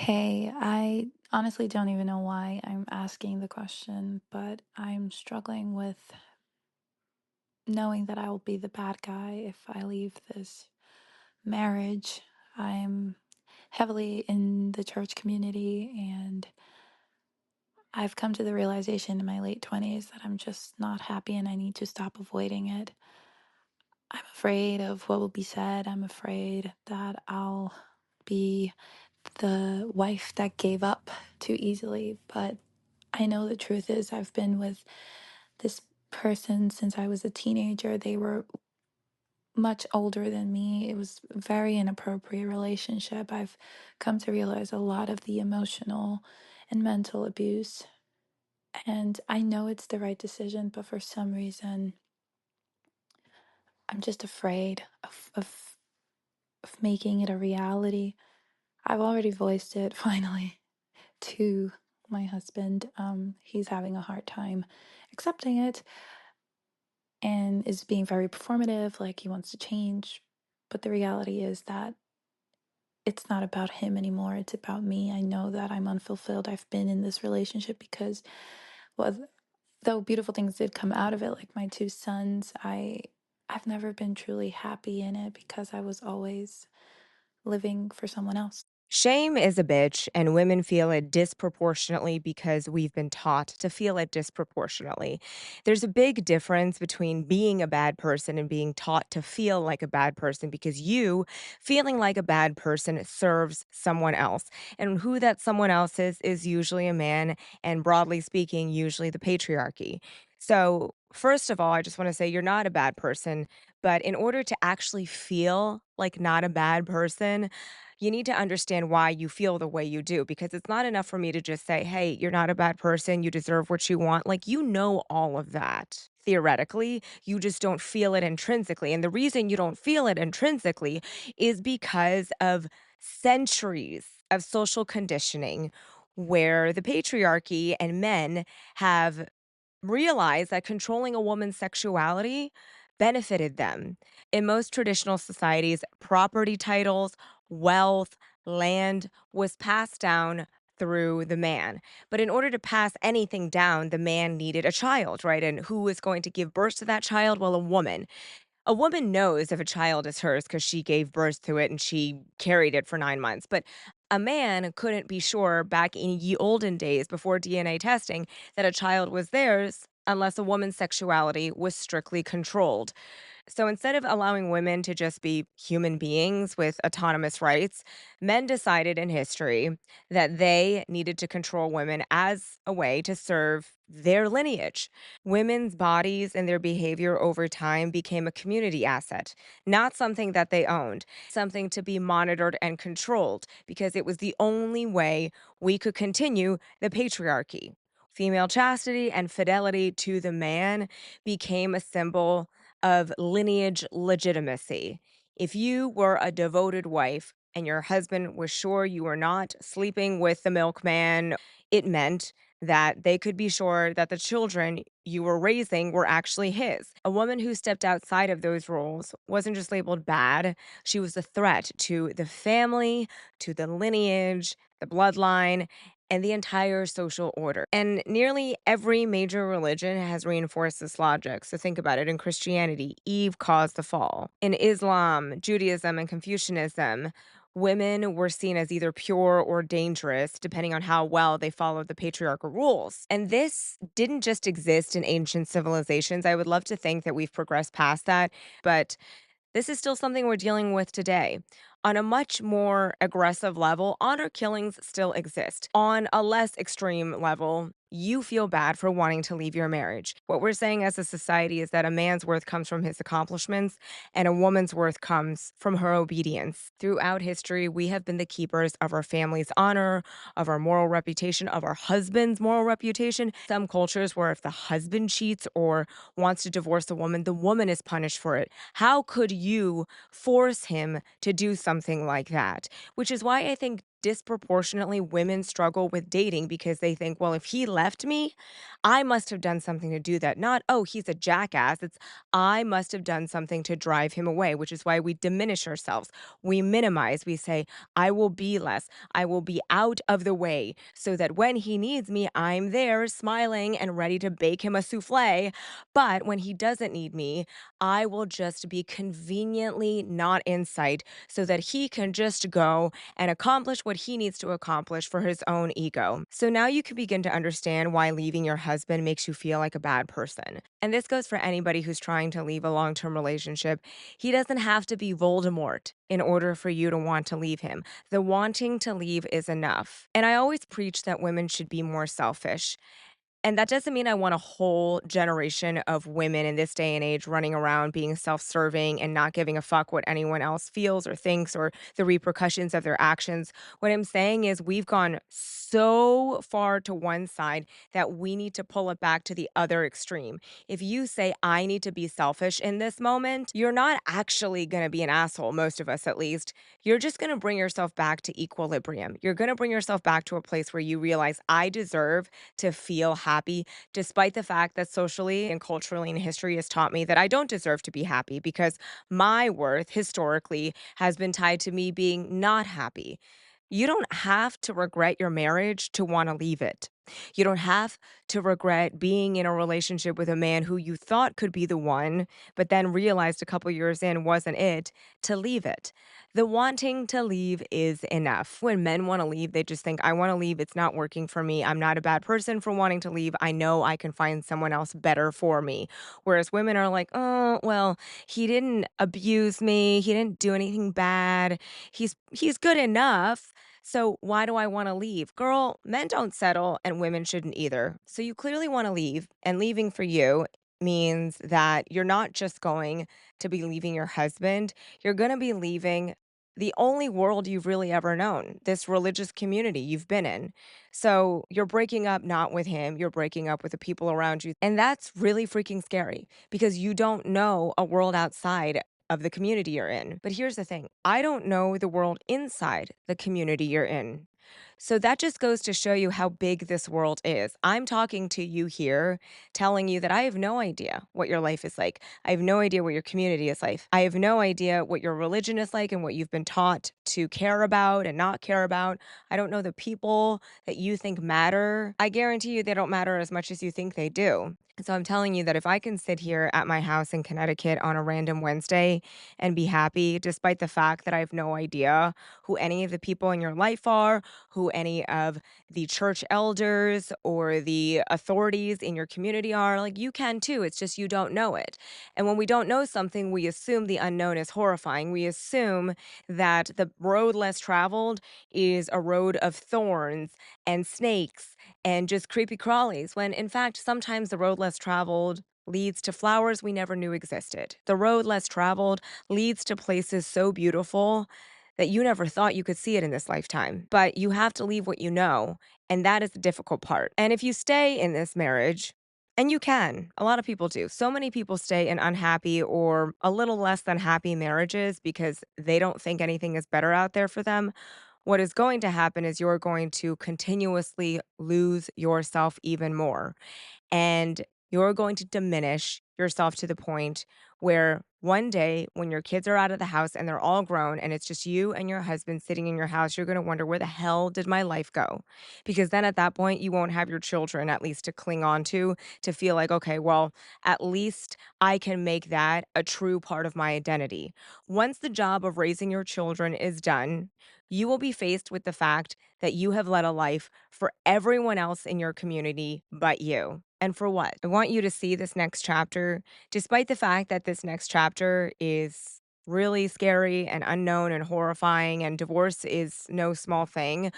Hey, I honestly don't even know why I'm asking the question, but I'm struggling with knowing that I will be the bad guy if I leave this marriage. I'm heavily in the church community, and I've come to the realization in my late 20s that I'm just not happy and I need to stop avoiding it. I'm afraid of what will be said. I'm afraid that I'll be the wife that gave up too easily, but I know the truth is I've been with this person since I was a teenager. They were much older than me. It was a very inappropriate relationship. I've come to realize a lot of the emotional and mental abuse. And I know it's the right decision, but for some reason, I'm just afraid of making it a reality. I've already voiced it finally to my husband. He's having a hard time accepting it and is being very performative, like he wants to change. But the reality is that it's not about him anymore. It's about me. I know that I'm unfulfilled. I've been in this relationship because, well, though beautiful things did come out of it, like my two sons, I've never been truly happy in it because I was always living for someone else. Shame is a bitch, and women feel it disproportionately because we've been taught to feel it disproportionately. There's a big difference between being a bad person and being taught to feel like a bad person because you feeling like a bad person serves someone else. And who that someone else is usually a man, and broadly speaking, usually the patriarchy. So, first of all, I just want to say you're not a bad person, but in order to actually feel like not a bad person, you need to understand why you feel the way you do because it's not enough for me to just say, hey, you're not a bad person. You deserve what you want. Like, you know, all of that. Theoretically, you just don't feel it intrinsically. And the reason you don't feel it intrinsically is because of centuries of social conditioning where the patriarchy and men have realized that controlling a woman's sexuality benefited them. In most traditional societies, property titles, wealth, land was passed down through the man. But in order to pass anything down, the man needed a child, right? And who was going to give birth to that child? Well, a woman. A woman knows if a child is hers because she gave birth to it and she carried it for 9 months. But a man couldn't be sure back in ye olden days before DNA testing that a child was theirs unless a woman's sexuality was strictly controlled. So instead of allowing women to just be human beings with autonomous rights, men decided in history that they needed to control women as a way to serve their lineage. Women's bodies and their behavior over time became a community asset, not something that they owned, something to be monitored and controlled because it was the only way we could continue the patriarchy. Female chastity and fidelity to the man became a symbol of lineage legitimacy. If you were a devoted wife and your husband was sure you were not sleeping with the milkman, it meant that they could be sure that the children you were raising were actually his. A woman who stepped outside of those roles wasn't just labeled bad, she was a threat to the family, to the lineage, the bloodline, and the entire social order. And nearly every major religion has reinforced this logic. So think about it. In Christianity, Eve caused the fall. In Islam, Judaism, and Confucianism, women were seen as either pure or dangerous, depending on how well they followed the patriarchal rules. And this didn't just exist in ancient civilizations. I would love to think that we've progressed past that, but this is still something we're dealing with today. On a much more aggressive level, honor killings still exist. On a less extreme level, you feel bad for wanting to leave your marriage. What we're saying as a society is that a man's worth comes from his accomplishments and a woman's worth comes from her obedience. Throughout history, we have been the keepers of our family's honor, of our moral reputation, of our husband's moral reputation. Some cultures where if the husband cheats or wants to divorce the woman is punished for it. How could you force him to do something like that? Which is why I think disproportionately women struggle with dating because they think, well, if he left me, I must have done something to do that. Not, oh, he's a jackass. It's, I must have done something to drive him away, which is why we diminish ourselves. We minimize. We say, I will be less. I will be out of the way so that when he needs me, I'm there smiling and ready to bake him a souffle. But when he doesn't need me, I will just be conveniently not in sight so that he can just go and accomplish what he needs to accomplish for his own ego. So now you can begin to understand why leaving your husband makes you feel like a bad person. And this goes for anybody who's trying to leave a long term relationship. He doesn't have to be Voldemort in order for you to want to leave him. The wanting to leave is enough. And I always preach that women should be more selfish. And that doesn't mean I want a whole generation of women in this day and age running around being self-serving and not giving a fuck what anyone else feels or thinks or the repercussions of their actions. What I'm saying is we've gone so far to one side that we need to pull it back to the other extreme. If you say I need to be selfish in this moment, you're not actually going to be an asshole, most of us at least. You're just going to bring yourself back to equilibrium. You're going to bring yourself back to a place where you realize I deserve to feel happy, despite the fact that socially and culturally in history has taught me that I don't deserve to be happy because my worth historically has been tied to me being not happy. You don't have to regret your marriage to want to leave it. You don't have to regret being in a relationship with a man who you thought could be the one, but then realized a couple years in wasn't it, to leave it. The wanting to leave is enough. When men want to leave, they just think, I want to leave. It's not working for me. I'm not a bad person for wanting to leave. I know I can find someone else better for me. Whereas women are like, oh, well, he didn't abuse me. He didn't do anything bad. He's good enough. So why do I want to leave? Girl, men don't settle and women shouldn't either. So you clearly want to leave, and leaving for you means that you're not just going to be leaving your husband, you're going to be leaving the only world you've really ever known, this religious community you've been in. So you're breaking up not with him, you're breaking up with the people around you. And that's really freaking scary because you don't know a world outside of the community you're in. But here's the thing, I don't know the world inside the community you're in. So that just goes to show you how big this world is. I'm talking to you here, telling you that I have no idea what your life is like. I have no idea what your community is like. I have no idea what your religion is like and what you've been taught to care about and not care about. I don't know the people that you think matter. I guarantee you they don't matter as much as you think they do. So I'm telling you that if I can sit here at my house in Connecticut on a random Wednesday and be happy, despite the fact that I have no idea who any of the people in your life are, who any of the church elders or the authorities in your community are, like you can too. It's just you don't know it. And when we don't know something, we assume the unknown is horrifying. We assume that the road less traveled is a road of thorns and snakes and just creepy crawlies, when in fact, sometimes the road less traveled leads to flowers we never knew existed. The road less traveled leads to places so beautiful that you never thought you could see it in this lifetime. But you have to leave what you know, and that is the difficult part. And if you stay in this marriage, and you can, a lot of people do. So many people stay in unhappy or a little less than happy marriages because they don't think anything is better out there for them. What is going to happen is you're going to continuously lose yourself even more. And you're going to diminish yourself to the point where one day when your kids are out of the house and they're all grown and it's just you and your husband sitting in your house, you're going to wonder, where the hell did my life go? Because then at that point, you won't have your children at least to cling on to feel like, okay, well, at least I can make that a true part of my identity. Once the job of raising your children is done, you will be faced with the fact that you have led a life for everyone else in your community but you. And for what? I want you to see this next chapter, despite the fact that this next chapter is really scary and unknown and horrifying, and divorce is no small thing.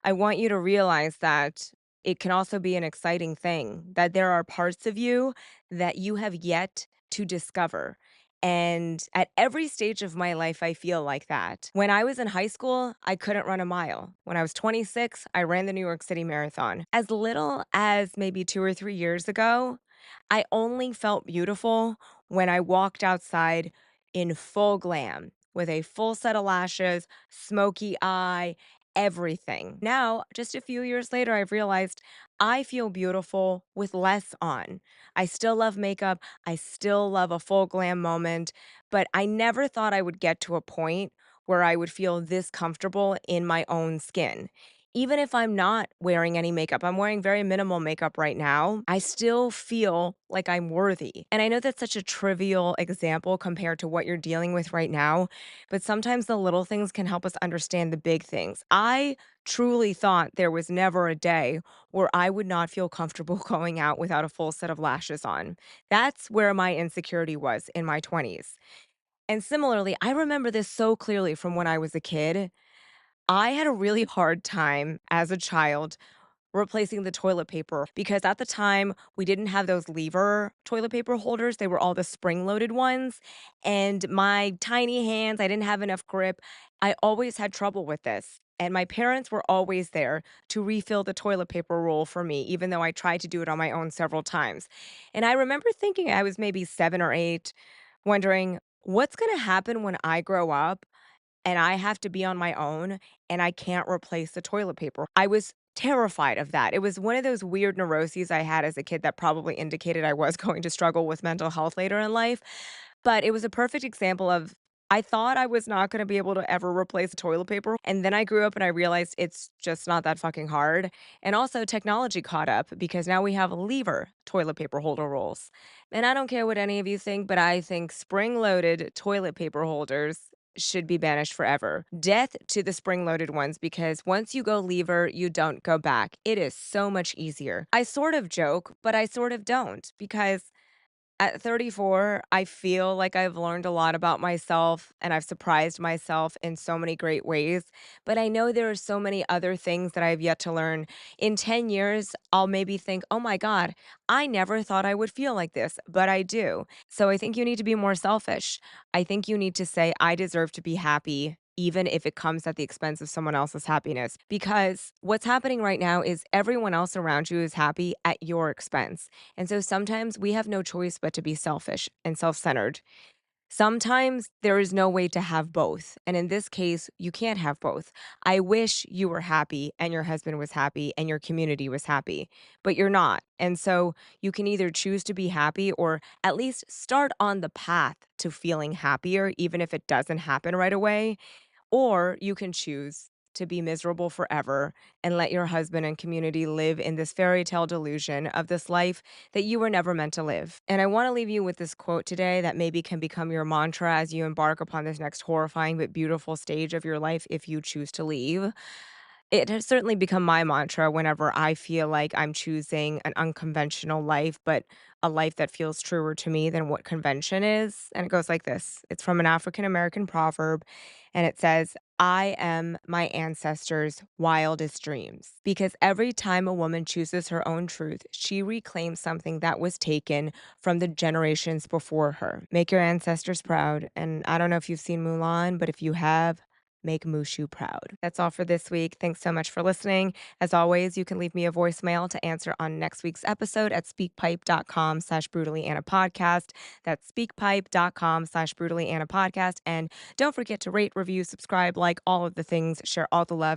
I want you to realize that it can also be an exciting thing, that there are parts of you that you have yet to discover. And at every stage of my life, I feel like that. When I was in high school, I couldn't run a mile. When I was 26, I ran the New York City Marathon. As little as maybe 2 or 3 years ago, I only felt beautiful when I walked outside in full glam with a full set of lashes, smoky eye, everything. Now, just a few years later, I've realized I feel beautiful with less on. I still love makeup. I still love a full glam moment, but I never thought I would get to a point where I would feel this comfortable in my own skin. Even if I'm not wearing any makeup, I'm wearing very minimal makeup right now, I still feel like I'm worthy. And I know that's such a trivial example compared to what you're dealing with right now, but sometimes the little things can help us understand the big things. I truly thought there was never a day where I would not feel comfortable going out without a full set of lashes on. That's where my insecurity was in my 20s. And similarly, I remember this so clearly from when I was a kid. I had a really hard time as a child replacing the toilet paper because at the time we didn't have those lever toilet paper holders. They were all the spring loaded ones. And my tiny hands, I didn't have enough grip. I always had trouble with this. And my parents were always there to refill the toilet paper roll for me, even though I tried to do it on my own several times. And I remember thinking I was maybe 7 or 8, wondering what's going to happen when I grow up and I have to be on my own and I can't replace the toilet paper. I was terrified of that. It was one of those weird neuroses I had as a kid that probably indicated I was going to struggle with mental health later in life. But it was a perfect example of I thought I was not going to be able to ever replace toilet paper. And then I grew up and I realized it's just not that fucking hard. And also, technology caught up because now we have lever toilet paper holder rolls. And I don't care what any of you think, but I think spring loaded toilet paper holders should be banished forever. Death to the spring loaded ones because once you go lever, you don't go back. It is so much easier. I sort of joke, but I sort of don't because at 34, I feel like I've learned a lot about myself and I've surprised myself in so many great ways. But I know there are so many other things that I have yet to learn. In 10 years, I'll maybe think, oh my God, I never thought I would feel like this, but I do. So I think you need to be more selfish. I think you need to say, I deserve to be happy. Even if it comes at the expense of someone else's happiness. Because what's happening right now is everyone else around you is happy at your expense. And so sometimes we have no choice but to be selfish and self centered. Sometimes there is no way to have both. And in this case, you can't have both. I wish you were happy and your husband was happy and your community was happy, but you're not. And so you can either choose to be happy or at least start on the path to feeling happier, even if it doesn't happen right away. Or you can choose to be miserable forever and let your husband and community live in this fairy tale delusion of this life that you were never meant to live. And I want to leave you with this quote today that maybe can become your mantra as you embark upon this next horrifying but beautiful stage of your life if you choose to leave. It has certainly become my mantra whenever I feel like I'm choosing an unconventional life, but a life that feels truer to me than what convention is. And it goes like this. It's from an African American proverb, and it says, I am my ancestors' wildest dreams. Because every time a woman chooses her own truth, she reclaims something that was taken from the generations before her. Make your ancestors proud. And I don't know if you've seen Mulan, but if you have, make Mushu proud. That's all for this week. Thanks so much for listening. As always, you can leave me a voicemail to answer on next week's episode at speakpipe.com/brutallyannapodcast. That's speakpipe.com/brutallyannapodcast. And don't forget to rate, review, subscribe, like all of the things, share all the love.